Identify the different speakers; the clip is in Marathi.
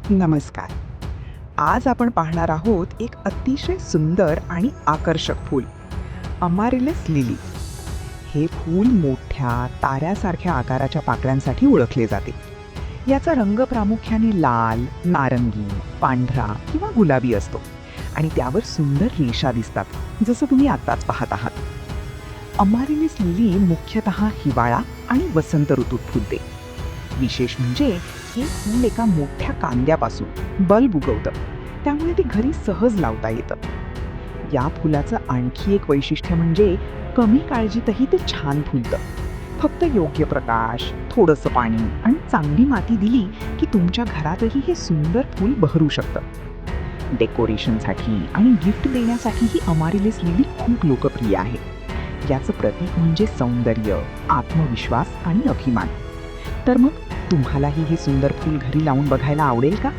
Speaker 1: नमस्कार. आज आपण पाहणार आहोत एक अतिशय सुंदर आणि आकर्षक फूल, अमारिलिस लिली. हे फूल मोठ्या ताऱ्यासारख्या आकाराच्या पाकळ्यांसाठी ओळखले जाते. याचा रंग प्रामुख्याने लाल, नारंगी, पांढरा किंवा गुलाबी असतो आणि त्यावर सुंदर रेषा दिसतात, जसं तुम्ही आत्ताच पाहत आहात. अमारिलिस लिली मुख्यतः हिवाळा आणि वसंत ऋतूत फुलते. विशेष म्हणजे हे फूल एका मोठ्या कांद्यापासून बल्ब उगवतं, त्यामुळे ते घरी सहज लावता येतं. या फुलाचं आणखी एक वैशिष्ट्य म्हणजे कमी काळजीतही ते छान फुलतं. फक्त योग्य प्रकाश, थोडंसं पाणी आणि चांगली माती दिली की तुमच्या घरातही हे सुंदर फूल बहरू शकतं. डेकोरेशनसाठी आणि गिफ्ट देण्यासाठी ही अमारिलिस लिली खूप लोकप्रिय आहे. याचं प्रतीक म्हणजे सौंदर्य, आत्मविश्वास आणि अभिमान. तर मग तुम्हालाही हे सुंदर फूल घरी लावून बघायला आवडेल का?